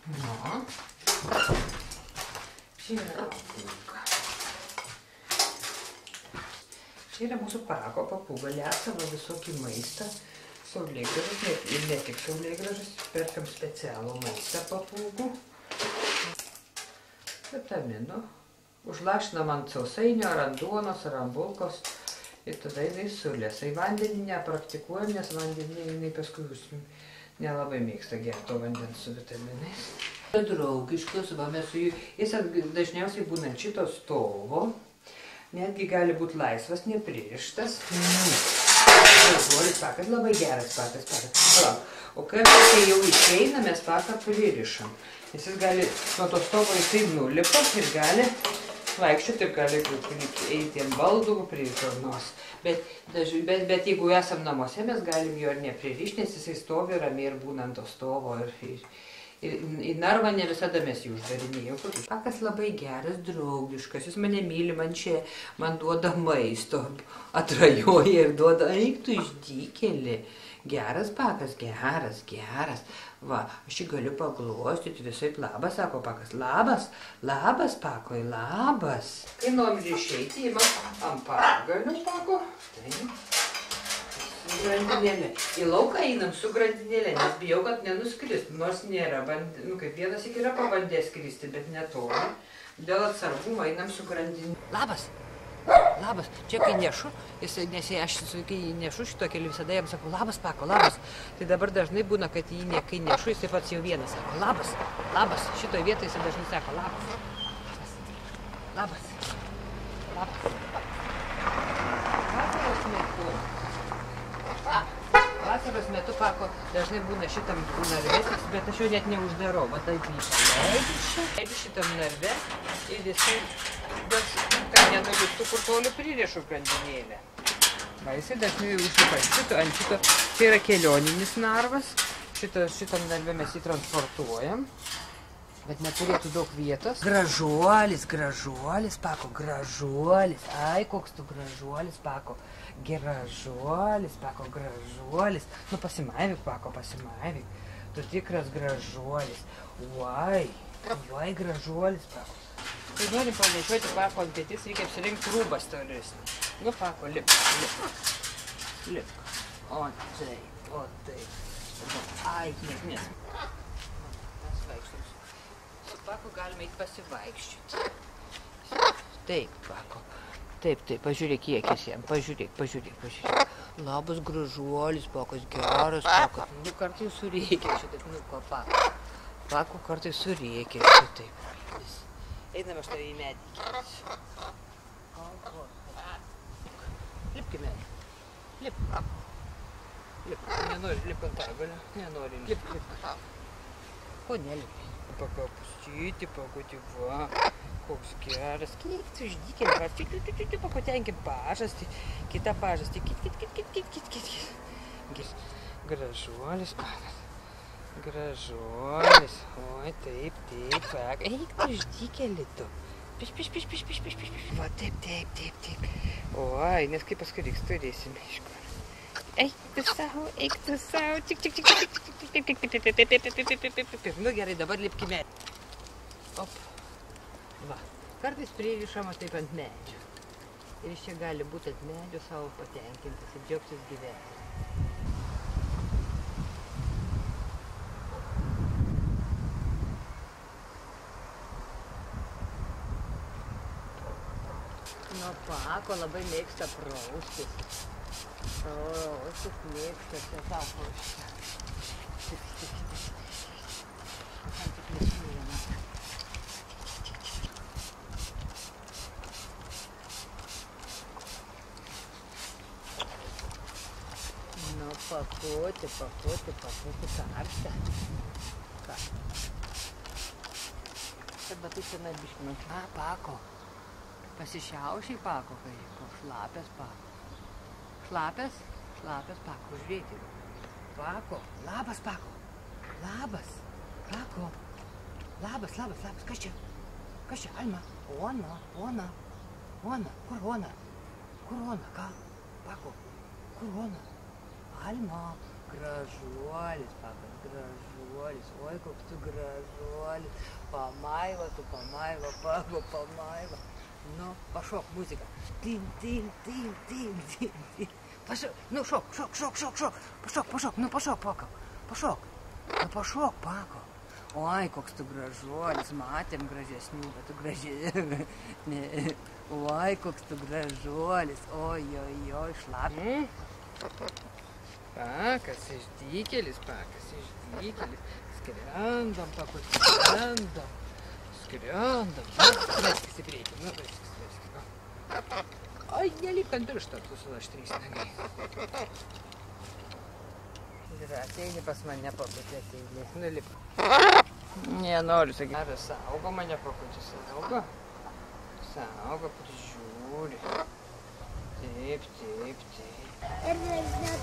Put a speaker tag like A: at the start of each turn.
A: Nu. Čia yra papūga. Čia yra mūsų Pako papūga. Lesavo visokį maistą. Saulėgrąžas, ir ne tik saulėgrąžas, perkam specialų maistą papūgų. Vitaminų. Užlašinam ant sausainio, ar ant duonos, ar ant bulkos. Ir tada jinai sulėsa. Į vandenį nepraktikuojam, nes vandenį jinai paskui nelabai mėgsta gerto vandens su vitaminais. Draugiškas, va mes su jų, jis dažniausiai būna šito stovo, netgi gali būti laisvas, nepririštas. Gražuolis pakas, labai geras pakas. O kai jau išeina, mes paką pririšam. Nes jis gali, nuo to stovo jisai nulipa ir gali vaikščioti ir gali eiti ant baldų prie karnos. Bet jeigu esam namuose, mes galim jo ir nepririšti, nes jisai stovi ramiai ir būna ant to stovo. Ir į narvą ne visada mes jį uždarinėjom. Pakas labai geras, draugiškas, jis mane myli, man duoda maisto, atrajoja ir duoda, eik tu išdykėlį. Geras pakas, geras. Va, aš jį galiu paglostyti visaip. Labas, sako pakas, labas pakoj, labas. Kai norim išeiti, imam ant pagalių pako. Grandinėlė. Į lauką einam su grandinėlė, nes bijau, kad nenuskris. Nors nėra, kaip vienas iki yra pabandė skristi, bet netoli. Dėl atsargumo einam su grandinėlė. Labas. Čia kai nešu, nes aš kai nešu šito keliu visada jam sakau, labas pako, labas. Tai dabar dažnai būna, kad kai nešu, jis taip pats jau vienas sako, labas. Šitoje vietoje jis dažnai sako, labas. Vasaros metu pako dažnai būna šitam narve, bet aš jo net neuždarau. Va taip leidžiu šitam narve ir jisai, kad nenuliktų kur toliau pririšu grandinėlę. Va, jisai dažnai užlipa ant šito. Tai yra kelioninis narvas. Šitam narve mes jį transportuojam. Bet neturėtų daug vietos. Gražuolis, pako, gražuolis. Ai, koks tu gražuolis, pako. Gražuolis, pako, gražuolis. Nu, pasimaivyk, pako, pasimaivyk. Tu tikras gražuolis. Uai, gražuolis, pako. Kai norim panešiuoti pako ant pėtis, reikia apsirinkti rūbą storesnį. Nu, pako, lipk. O taip. Ai, nes. Pako galime eiti pasivaikščioti. Taip, pako. Taip, pažiūrėk kiekis jam. Pažiūrėk. Labas gražuolis, pakas, geras, pakas. Nu, kartais surėkia šitaip, pako. Pako kartais surėkia šitaip. Einame aš tave į medį. Lipk į medį. Lipk. Nenori lipk ant pagalio. Nenori lipk. Ko nelipi? Pakapustyti, pakoti, va, koks geras. Kiek tu išdykėlė, va, tik pakotenkit pažastį, kitą pažastį, kit. Gražuolis, pakas. Gražuolis. Oi, taip, pak. Eik tu išdykėlė tu. Piš. Va, taip. Oi, nes kaip paskui reiks turėsime iš kur. Eik tu savo. Tik. Nu gerai, dabar lipkime. Op. Va. Kartais pririšama taip ant medžių. Ir iš čia gali būti ant medžių savo patenkintas ir džiaugtis gyventi. Nu, pako labai mėgsta praustis. Praustis mėgsta, čia sako šitą. Nu, pakoti karštą. Ką? Čia batai senai biškinu. Pako. Pasišiaušiai pako, kai koks šlapės pako. Šlapės pako, žiūrėkit. Pako, labas pako. Labas, pako. Labas. Kas čia? Alma? Ona. Kur Ona? Ką? Pako. Kur Ona? Alma.
B: Gražuolis, papa, gražuolis. Oi, koks tu gražuolis. Pamaiva, tu pamaiva, papa, pamaiva. Nu, pašok muziką. Tim, tim, tim, tim, tim, tim. Pašok, nu šok, šok, šok, šok, šok. Pašok, pašok, nu pašok, pako. Pašok. Nu pašok, pako. Oi, koks tu gražuolis. Matėm gražesnių, bet tu gražiai. Oi, koks tu gražuolis. Oi, oi, oi, šlapia. Pakas išdykėlis, Skrendam, pakut, skrendam. Veskis į priekį, nu, veskis. Ai, nelip ant pirštą, tu sulaštrys nagai. Ir ateini pas mane pakutį, ateini, nulip. Nenoriu, sakai. Ar saugo mane pakutį, saugo? Saugo, prižiūri. Taip.
C: Ir nežinau,